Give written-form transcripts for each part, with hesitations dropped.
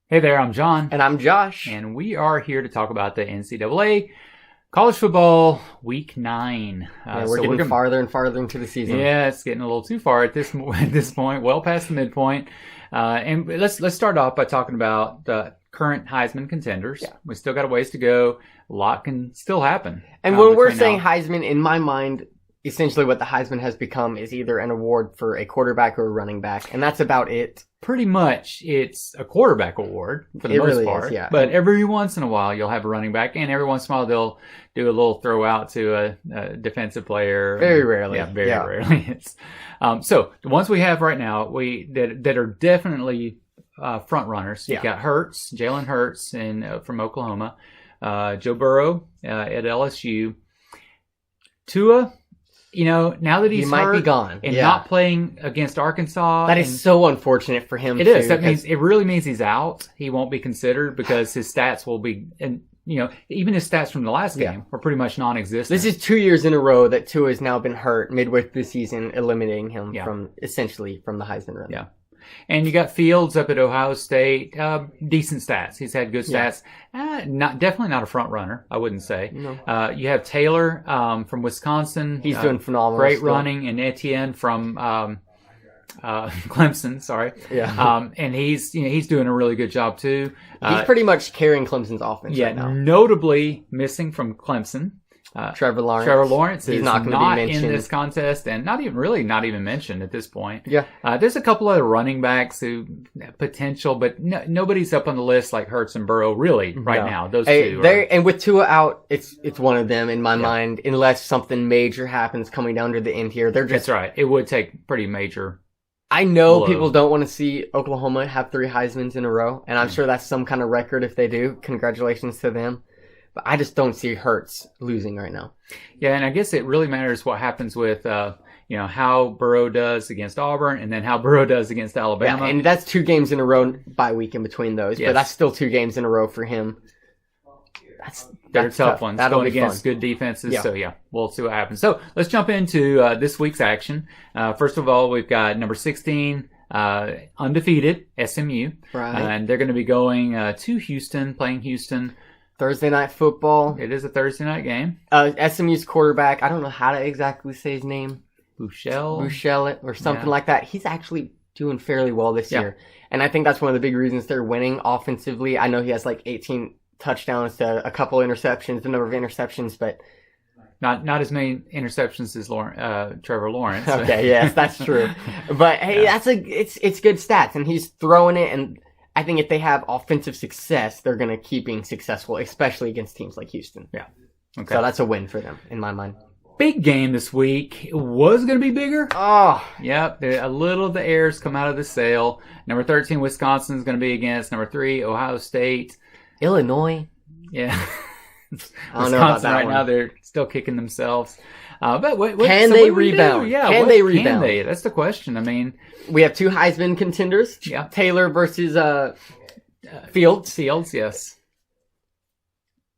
Hey there, I'm John. And I'm Josh. And we are here to talk about the NCAA College Football Week 9. We're getting farther and farther into the season. Yeah, it's getting a little too far at this point, well past the midpoint. And let's start off by talking about the current Heisman contenders. Yeah. We still got a ways to go. A lot can still happen. And when we're saying Heisman, in my mind, essentially what the Heisman has become is either an award for a quarterback or a running back, and that's about it. Pretty much, it's a quarterback award for the most part. Yeah. But every once in a while, you'll have a running back, and every once in a while, they'll do a little throw out to a defensive player. Very rarely. Yeah, very rarely. It's, so the ones we have right now, that are definitely front runners. You've got Jalen Hurts from Oklahoma, Joe Burrow at LSU, Tua. Now that he might be gone and not playing against Arkansas. That is so unfortunate for him. It is. That means it really means he's out. He won't be considered because his stats will be, and even his stats from the last game were pretty much non-existent. This is 2 years in a row that Tua has now been hurt midway through the season, eliminating him from the Heisman run. Yeah. And you got Fields up at Ohio State. Decent stats. He's had good stats. Definitely not a front runner, I wouldn't say. No. You have Taylor from Wisconsin. He's doing phenomenal. Great running. And Etienne from Clemson. Sorry. Yeah. And he's doing a really good job too. He's pretty much carrying Clemson's offense right now. Notably missing from Clemson. Trevor Lawrence. Trevor Lawrence is not in this contest and not even mentioned at this point. Yeah. There's a couple other running backs who potential, but nobody's up on the list like Hurts and Burrow really right now. Those two. And with Tua out, it's one of them in my mind, unless something major happens coming down to the end here. That's right. It would take pretty major. I know people don't want to see Oklahoma have 3 Heismans in a row, and I'm sure that's some kind of record if they do. Congratulations to them. But I just don't see Hurts losing right now. Yeah, and I guess it really matters what happens with, how Burrow does against Auburn and then how Burrow does against Alabama. Yeah, and that's 2 games in a row by week in between those. Yes. But that's still 2 games in a row for him. They're tough ones. That'll going be against fun. good defenses. Yeah. So, we'll see what happens. So, let's jump into this week's action. First of all, we've got number 16, undefeated, SMU. Right. And they're going to be going to Houston, playing Houston. Thursday night football. It is a Thursday night game. SMU's quarterback, I don't know how to exactly say his name. Bouchel or something like that. He's actually doing fairly well this year. And I think that's one of the big reasons they're winning offensively. I know he has like 18 touchdowns to a couple interceptions, the number of interceptions, but not as many interceptions as Trevor Lawrence. Okay, yes, that's true. But hey, it's good stats, and he's throwing it. And I think if they have offensive success, they're going to keep being successful, especially against teams like Houston. Yeah. Okay. So that's a win for them in my mind. Big game this week. It was going to be bigger. Oh. Yep. A little of the airs come out of the sail. Number 13, Wisconsin is going to be against number 3, Ohio State. Illinois. Yeah. I don't know about that right one. Now, they're still kicking themselves. But can they rebound? Yeah, can they rebound? That's the question. I mean, we have 2 Heisman contenders. Yeah. Taylor versus Fields. Fields, yes.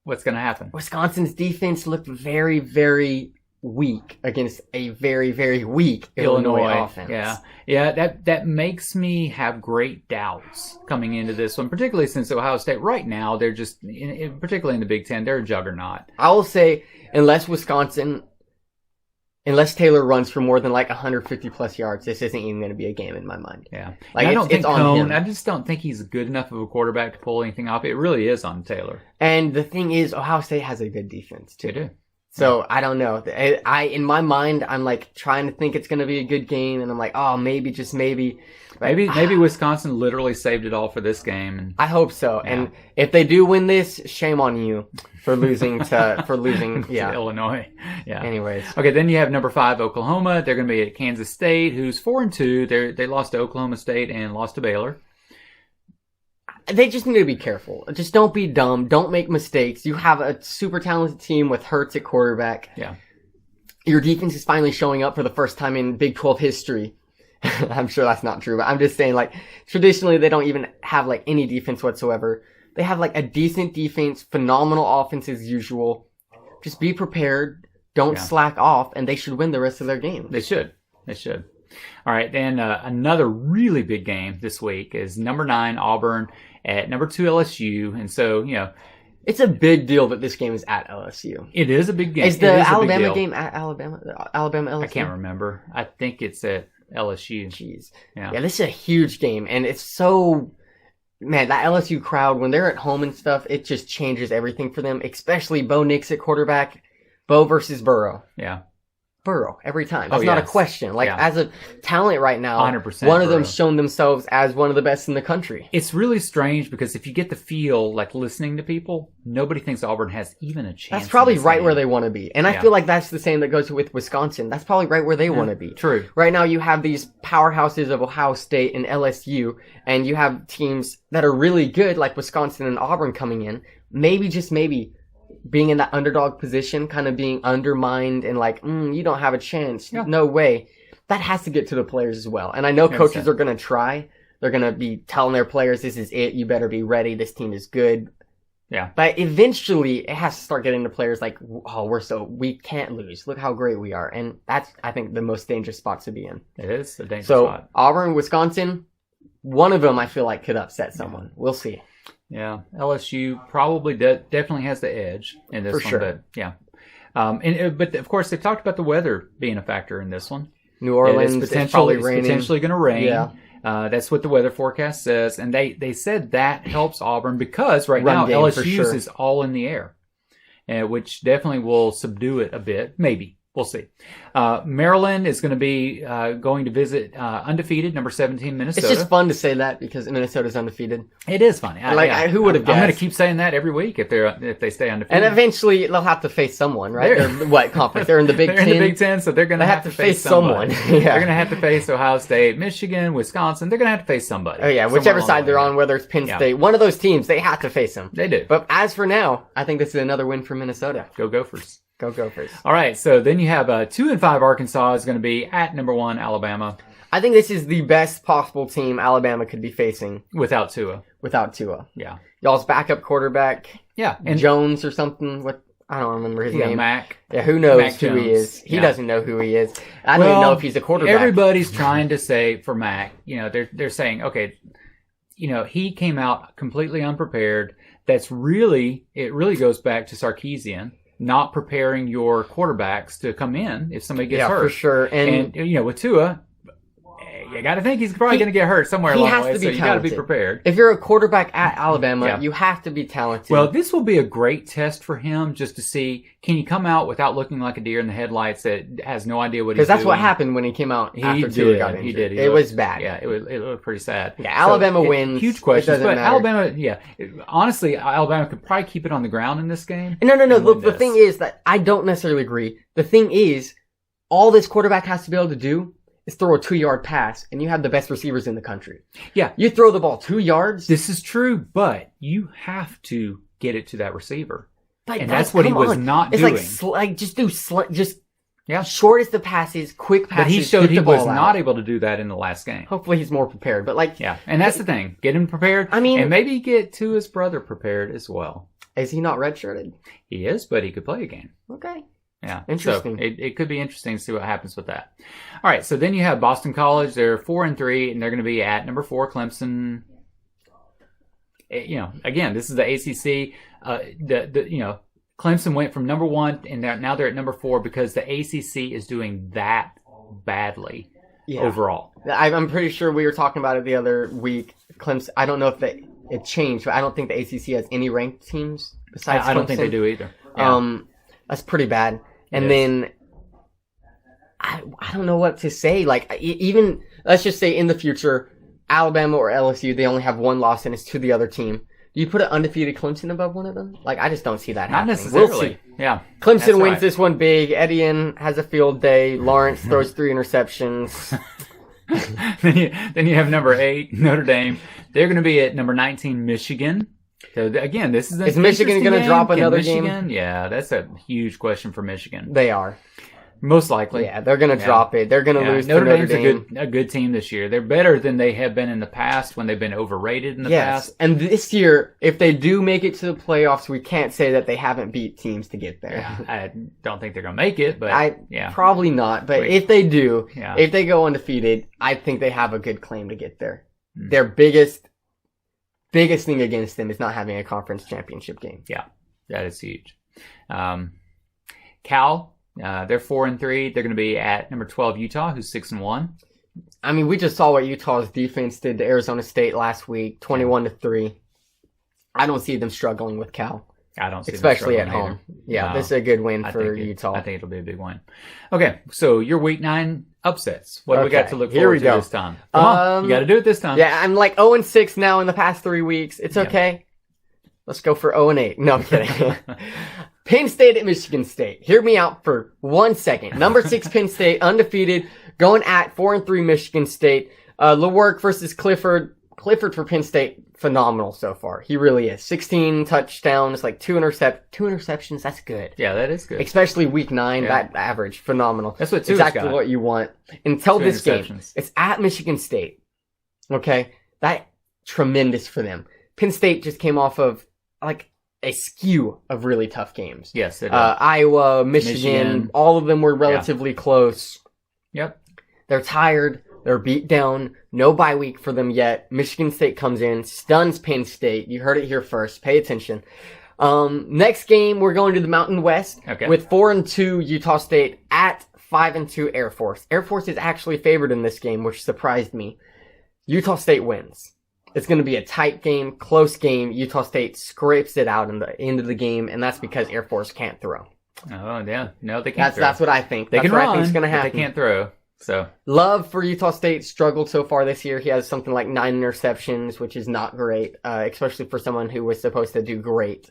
What's going to happen? Wisconsin's defense looked very, very weak against a very, very weak Illinois offense. Yeah. That makes me have great doubts coming into this one, particularly since Ohio State right now they're just, particularly in the Big Ten, they're a juggernaut. I will say, unless Taylor runs for more than like 150 plus yards, this isn't even going to be a game in my mind. Yeah, like it's on him. I just don't think he's good enough of a quarterback to pull anything off. It really is on Taylor. And the thing is, Ohio State has a good defense too. They do. So I don't know. In my mind, I'm like trying to think it's going to be a good game, and I'm like, oh, maybe, just maybe. But maybe Wisconsin literally saved it all for this game. And I hope so. Yeah. And if they do win this, shame on you for losing to to Illinois. Yeah. Anyways. Okay, then you have number 5, Oklahoma. They're going to be at Kansas State, who's 4-2. They lost to Oklahoma State and lost to Baylor. They just need to be careful. Just don't be dumb. Don't make mistakes. You have a super talented team with Hurts at quarterback. Yeah. Your defense is finally showing up for the first time in Big 12 history. I'm sure that's not true, but I'm just saying, like, traditionally they don't even have, like, any defense whatsoever. They have, like, a decent defense, phenomenal offense as usual. Just be prepared. Don't slack off, and they should win the rest of their games. They should. All right, then another really big game this week is number 9, Auburn, at number 2 LSU. And so, It's a big deal that this game is at LSU. it is a big game. Is It the a big Alabama deal. game at Alabama LSU? I can't remember. I think it's at LSU. Jeez. Yeah. Yeah, this is a huge game, and it's so... Man, that LSU crowd, when they're at home and stuff, it just changes everything for them, especially Bo Nix at quarterback. Bo versus Burrow. Yeah. Burrow, every time. Oh, That's not a yes. question. Like, Yeah. as a talent right now, 100% one of Burrow. them's shown themselves as one of the best in the country. It's really strange because if you get the feel, like listening to people, nobody thinks Auburn has even a chance. That's probably in this right game. where they want to be. And I Yeah. feel like that's the same that goes with Wisconsin. That's probably right where they want to be. True. Right now, you have these powerhouses of Ohio State and LSU, and you have teams that are really good, like Wisconsin and Auburn coming in. Maybe, just maybe, being in that underdog position, kind of being undermined and like, you don't have a chance. Yeah. No way. That has to get to the players as well. And I know coaches 100%. are going to try. They're going to be telling their players, this is it. You better be ready. This team is good. Yeah. But eventually, it has to start getting to players like, we can't lose. Look how great we are. And that's, I think, the most dangerous spot to be in. It is a dangerous So, spot. Auburn, Wisconsin, one of them I feel like could upset someone. We'll see. Yeah. LSU probably definitely has the edge in this For one. sure. But yeah. But of course, they've talked about the weather being a factor in this one. New Orleans, It's it's probably it's raining. potentially going to rain. Yeah. That's what the weather forecast says. And they said that helps Auburn because right Run now game, for LSU's sure. is all in the air, which definitely will subdue it a bit. Maybe. We'll see. Maryland is going to be going to visit undefeated number 17 Minnesota. It's just fun to say that because Minnesota's undefeated. It is funny. Who would have I'm going to guessed? keep saying that every week if they stay undefeated. And eventually, they'll have to face someone, right? They're- What conference? They're in the Big They're Ten. in the Big Ten, so they're going They to have have to to face face someone. somebody. Yeah. They're going to have to face Ohio State, Michigan, Wisconsin. They're going to have to face somebody. Oh, yeah, somewhere whichever along side the they're way. on, whether it's Penn Yeah. State, one of those teams, they have to face them. They do. But as for now, I think this is another win for Minnesota. Go Gophers. Go Gophers. All right, so then you have 2-5 Arkansas is going to be at number 1 Alabama I think this is the best possible team Alabama could be facing without Tua. without Tua. Yeah. Y'all's backup quarterback, Yeah, and Jones or something. What? I don't remember his yeah, name. Mac. Yeah, who knows Mac who he Jones. is? He Yeah. doesn't know who he is. I don't even know if he's a quarterback. Everybody's trying to say for Mac, they're saying, okay, he came out completely unprepared. It really goes back to Sarkisian not preparing your quarterbacks to come in if somebody gets Yeah, hurt. for sure. And with Tua, you got to think he's probably going to get hurt somewhere he along the has way, to be so you got to be talented. prepared. if you're a quarterback at Alabama, Yeah. you have to be talented. Well, this will be a great test for him just to see, can he come out without looking like a deer in the headlights that has no idea what he's because doing? that's what happened when he came out after Tua got injured. He did. It was bad. Yeah, it looked pretty sad. Yeah, Alabama wins. Huge It questions, doesn't but matter. Alabama, honestly, Alabama could probably keep it on the ground in this game. No. and win The this. thing is that I don't necessarily agree. The thing is, all this quarterback has to be able to do is throw a 2-yard pass, and you have the best receivers in the country. Yeah. You throw the ball 2 yards, This is true, but you have to get it to that receiver. like, And that's what he come was on. not It's doing. just Yeah. shortest the passes, quick passes. But he showed get he the ball was out. not able to do that in the last game. Hopefully, he's more prepared. But Yeah, and that's the thing. Get him prepared. I mean- and maybe get to his brother prepared as well. is he not redshirted? He is, but he could play a game. Okay. Yeah. Interesting. So it could be interesting to see what happens with that. All right. So then you have Boston College. They're 4-3, and they're going to be at number 4 Clemson. Again, this is the ACC. Clemson went from number 1, and now they're at number 4 because the ACC is doing that badly Yeah. overall. I'm pretty sure we were talking about it the other week. Clemson. I don't know if it changed, but I don't think the ACC has any ranked teams besides. I don't think Clemson. they do either. Yeah. That's pretty bad. And It then I don't know what to say. Like, even let's just say in the future, Alabama or LSU, they only have one loss and it's to the other team. Do you put an undefeated Clemson above one of them? Like, I just don't see that Not happening. necessarily. We'll see. Yeah. Clemson That's wins right. this one big. Etienne has a field day. Lawrence throws 3 interceptions. then you have number 8 Notre Dame. They're going to be at number 19 Michigan. So again, this is Is Michigan going to drop another game? Yeah, that's a huge question for Michigan. They are. Most likely. Yeah, they're going to drop it. They're going to Yeah, lose Notre to Notre Dame's Dame. a good team this year. They're better than they have been in the past when they've been overrated in the Yes, past. and this year, if they do make it to the playoffs, we can't say that they haven't beat teams to get there. Yeah, I don't think they're going to make it, but yeah. Probably not. But Wait. if they do, Yeah. if they go undefeated, I think they have a good claim to get there. Hmm. Their biggest biggest thing against them is not having a conference championship game. Yeah, that is huge. Cal, they're 4-3. They're going to be at number 12 Utah, who's 6-1. I mean, we just saw what Utah's defense did to Arizona State last week, 21-3. I don't see them struggling with Cal. I don't see especially them at home. either. Yeah, No, this is a good win for Utah. I think it'll be a big win. Okay, so your week 9 upsets. What do we got to look here forward we to go. this time? Come on, you got to do it this time. Yeah, I'm like 0-6 now in the past 3 weeks. It's okay. Let's go for 0-8. No, I'm kidding. Penn State at Michigan State. Hear me out for 1 second. Number 6 Penn State, undefeated, going at 4-3 Michigan State. Lewerke versus Clifford. Clifford for Penn State, phenomenal so far. He really is. 16 touchdowns, like 2 interceptions. That's good. Yeah, that is good. Especially week 9, that average, phenomenal. That's what Tua's exactly got. what you want. Until 2 this game, interceptions. it's at Michigan State. Okay, that tremendous for them. Penn State just came off of like a skew of really tough games. Yes, it is. Iowa, Michigan, all of them were relatively close. Yep. They're tired. They're beat down. No bye week for them yet. Michigan State comes in, stuns Penn State. You heard it here first. Pay attention. Next game, we're going to the Mountain West with 4-2 Utah State at 5-2 Air Force. Air Force is actually favored in this game, which surprised me. Utah State wins. It's going to be a tight game, close game. Utah State scrapes it out in the end of the game, and that's because Air Force can't throw. Oh, yeah. No, they can't throw. That's what I think. They That's can what run, I think is going to but happen. they can't throw. So Love for Utah State struggled so far this year. He has something like 9 interceptions, which is not great, especially for someone who was supposed to do great.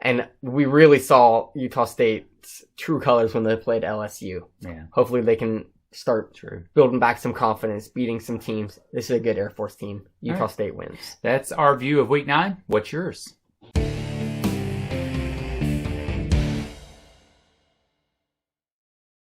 And we really saw Utah State's true colors when they played LSU. Yeah. Hopefully they can start building back some confidence, beating some teams. This is a good Air Force team. Utah State wins. That's our view of week 9. What's yours?